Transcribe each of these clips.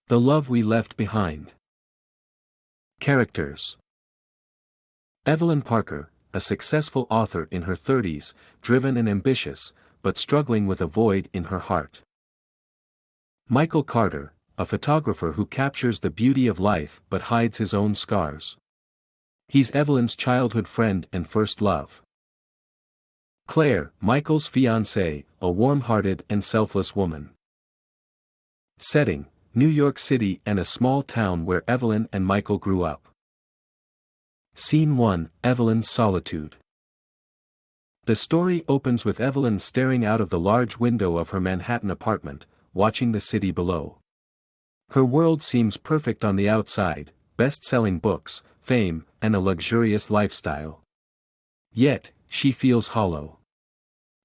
The Love We Left Behind. Characters. Evelyn Parker, a successful author in her 30s, driven and ambitious, but struggling with a void in her heart. Michael Carter, a photographer who captures the beauty of life but hides his own scars. He's Evelyn's childhood friend and first love. Claire, Michael's fiancée, a warm-hearted and selfless woman. Setting: New York City and a small town where Evelyn and Michael grew up. Scene 1: Evelyn's solitude. The story opens with Evelyn staring out of the large window of her Manhattan apartment, watching the city below. Her world seems perfect on the outside: best-selling books, fame, and a luxurious lifestyle. Yet, she feels hollow.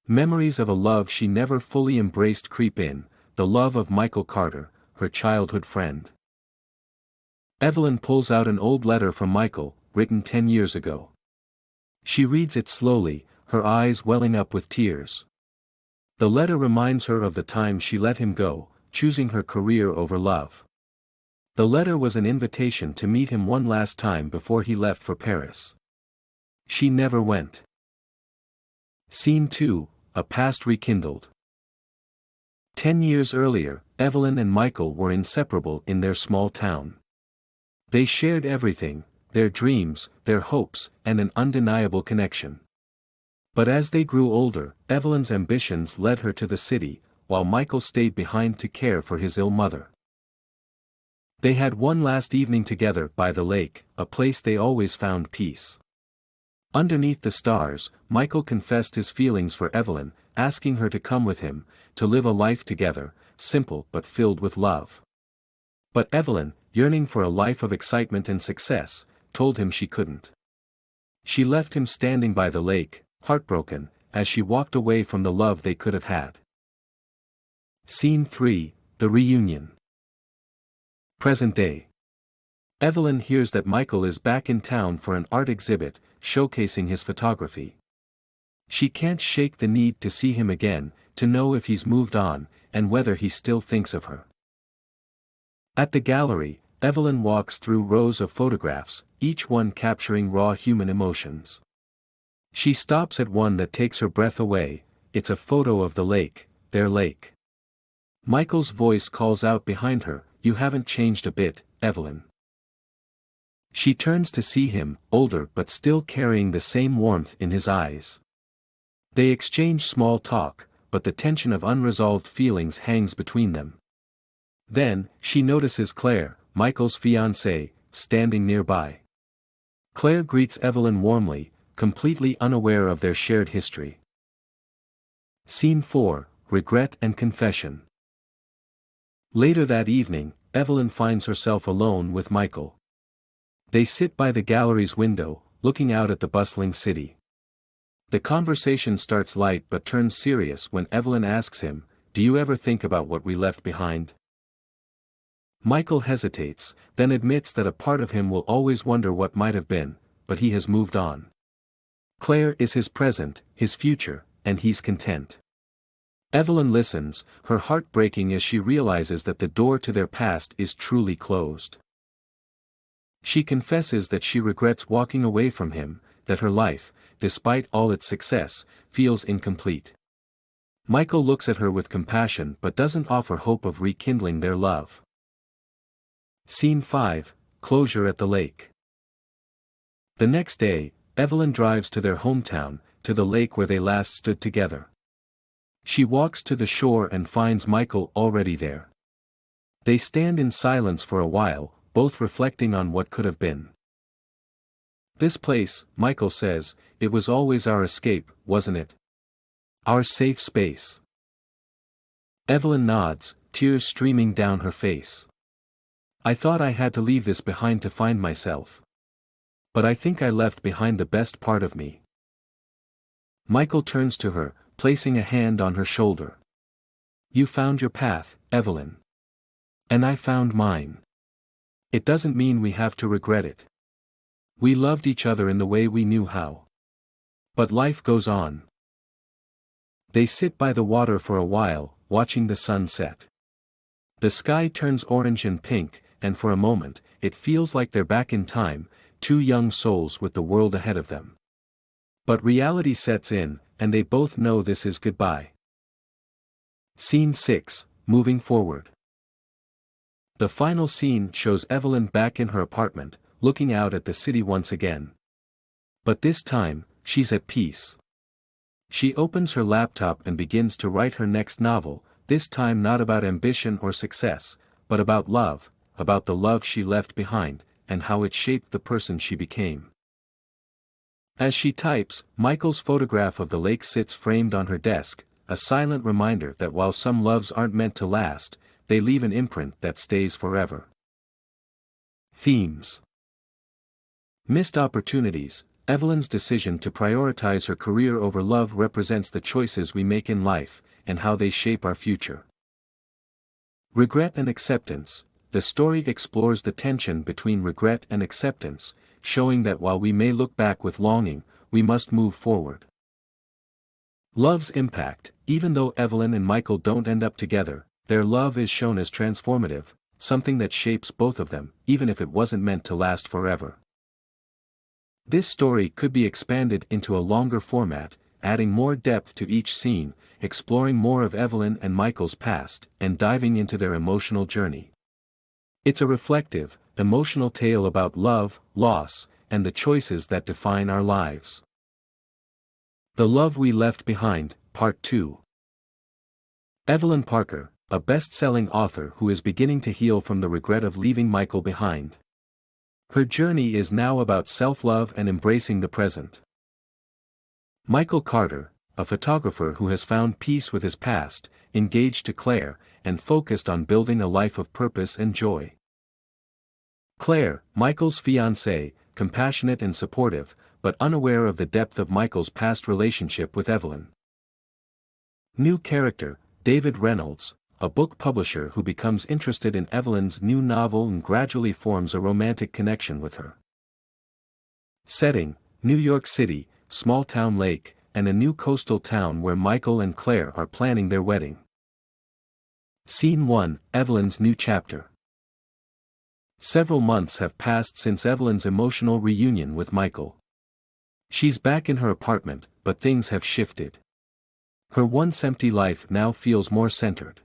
Memories of a love she never fully embraced creep in, the love of Michael Carter, her childhood friend. Evelyn pulls out an old letter from Michael, written 10 years ago. She reads it slowly, her eyes welling up with tears. The letter reminds her of the time she let him go, choosing her career over love. The letter was an invitation to meet him one last time before he left for Paris. She never went. Scene 2: A past rekindled. 10 years earlier, Evelyn and Michael were inseparable in their small town. They shared everything: their dreams, their hopes, and an undeniable connection. But as they grew older, Evelyn's ambitions led her to the city, while Michael stayed behind to care for his ill mother. They had one last evening together by the lake, a place they always found peace. Underneath the stars, Michael confessed his feelings for Evelyn, asking her to come with him, to live a life together, simple but filled with love. But Evelyn, yearning for a life of excitement and success, told him she couldn't. She left him standing by the lake, heartbroken, as she walked away from the love they could have had. Scene 3: The reunion. Present day. Evelyn hears that Michael is back in town for an art exhibit, showcasing his photography. She can't shake the need to see him again, to know if he's moved on, and whether he still thinks of her. At the gallery, Evelyn walks through rows of photographs, each one capturing raw human emotions. She stops at one that takes her breath away. It's a photo of the lake, their lake. Michael's voice calls out behind her, "You haven't changed a bit, Evelyn." She turns to see him, older but still carrying the same warmth in his eyes. They exchange small talk, but the tension of unresolved feelings hangs between them. Then, she notices Claire, Michael's fiancée, standing nearby. Claire greets Evelyn warmly, completely unaware of their shared history. Scene 4: Regret and Confession. Later that evening, Evelyn finds herself alone with Michael. They sit by the gallery's window, looking out at the bustling city. The conversation starts light but turns serious when Evelyn asks him, "Do you ever think about what we left behind?" Michael hesitates, then admits that a part of him will always wonder what might have been, but he has moved on. Claire is his present, his future, and he's content. Evelyn listens, her heart breaking as she realizes that the door to their past is truly closed. She confesses that she regrets walking away from him, that her life, despite all its success, feels incomplete. Michael looks at her with compassion but doesn't offer hope of rekindling their love. Scene 5: Closure at the lake. The next day, Evelyn drives to their hometown, to the lake where they last stood together. She walks to the shore and finds Michael already there. They stand in silence for a while, both reflecting on what could have been. "This place," Michael says, "it was always our escape, wasn't it? Our safe space." Evelyn nods, tears streaming down her face. "I thought I had to leave this behind to find myself. But I think I left behind the best part of me." Michael turns to her, placing a hand on her shoulder. "You found your path, Evelyn. And I found mine. It doesn't mean we have to regret it. We loved each other in the way we knew how. But life goes on." They sit by the water for a while, watching the sun set. The sky turns orange and pink, and for a moment, it feels like they're back in time, two young souls with the world ahead of them. But reality sets in, and they both know this is goodbye. Scene 6, moving forward. The final scene shows Evelyn back in her apartment, looking out at the city once again. But this time, she's at peace. She opens her laptop and begins to write her next novel, this time not about ambition or success, but about love, about the love she left behind, and how it shaped the person she became. As she types, Michael's photograph of the lake sits framed on her desk, a silent reminder that while some loves aren't meant to last, they leave an imprint that stays forever. Themes. Missed opportunities. Evelyn's decision to prioritize her career over love represents the choices we make in life, and how they shape our future. Regret and acceptance. The story explores the tension between regret and acceptance, showing that while we may look back with longing, we must move forward. Love's impact. Even though Evelyn and Michael don't end up together, their love is shown as transformative, something that shapes both of them, even if it wasn't meant to last forever. This story could be expanded into a longer format, adding more depth to each scene, exploring more of Evelyn and Michael's past, and diving into their emotional journey. It's a reflective, emotional tale about love, loss, and the choices that define our lives. The Love We Left Behind, Part 2. Evelyn Parker, a best-selling author who is beginning to heal from the regret of leaving Michael behind. Her journey is now about self-love and embracing the present. Michael Carter, a photographer who has found peace with his past, engaged to Claire, and focused on building a life of purpose and joy. Claire, Michael's fiancée, compassionate and supportive, but unaware of the depth of Michael's past relationship with Evelyn. New character, David Reynolds, a book publisher who becomes interested in Evelyn's new novel and gradually forms a romantic connection with her. Setting, New York City, small-town lake, and a new coastal town where Michael and Claire are planning their wedding. Scene 1, Evelyn's new chapter. Several months have passed since Evelyn's emotional reunion with Michael. She's back in her apartment, but things have shifted. Her once empty life now feels more centered.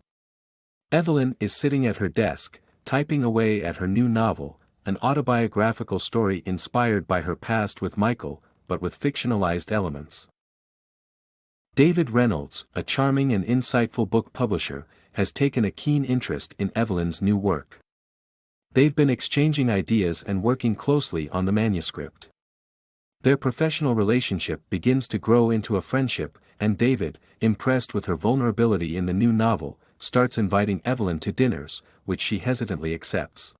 Evelyn is sitting at her desk, typing away at her new novel, an autobiographical story inspired by her past with Michael, but with fictionalized elements. David Reynolds, a charming and insightful book publisher, has taken a keen interest in Evelyn's new work. They've been exchanging ideas and working closely on the manuscript. Their professional relationship begins to grow into a friendship, and David, impressed with her vulnerability in the new novel, starts inviting Evelyn to dinners, which she hesitantly accepts.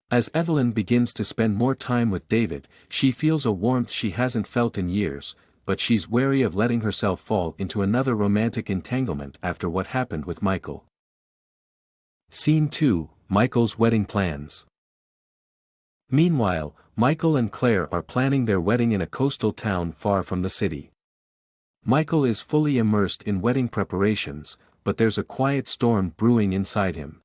As Evelyn begins to spend more time with David, she feels a warmth she hasn't felt in years, but she's wary of letting herself fall into another romantic entanglement after what happened with Michael. Scene 2, Michael's wedding plans. Meanwhile, Michael and Claire are planning their wedding in a coastal town far from the city. Michael is fully immersed in wedding preparations, but there's a quiet storm brewing inside him.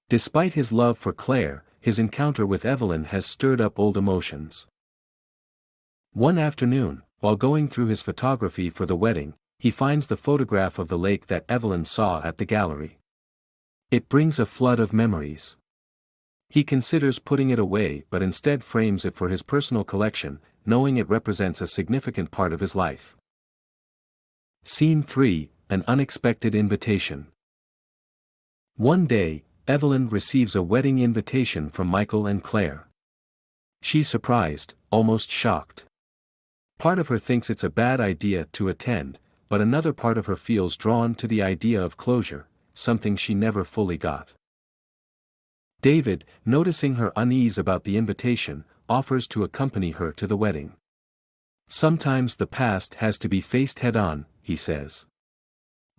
Despite his love for Claire, his encounter with Evelyn has stirred up old emotions. One afternoon, while going through his photography for the wedding, he finds the photograph of the lake that Evelyn saw at the gallery. It brings a flood of memories. He considers putting it away but instead frames it for his personal collection, knowing it represents a significant part of his life. Scene 3, An Unexpected Invitation. One day, Evelyn receives a wedding invitation from Michael and Claire. She's surprised, almost shocked. Part of her thinks it's a bad idea to attend, but another part of her feels drawn to the idea of closure, something she never fully got. David, noticing her unease about the invitation, offers to accompany her to the wedding. Sometimes the past has to be faced head-on, he says.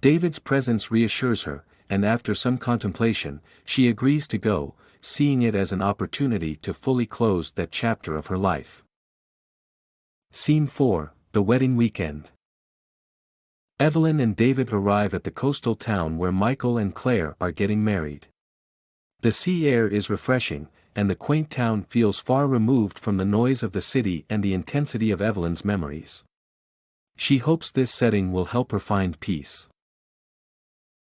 David's presence reassures her, and after some contemplation, she agrees to go, seeing it as an opportunity to fully close that chapter of her life. Scene 4, The Wedding Weekend. Evelyn and David arrive at the coastal town where Michael and Claire are getting married. The sea air is refreshing, and the quaint town feels far removed from the noise of the city and the intensity of Evelyn's memories. She hopes this setting will help her find peace.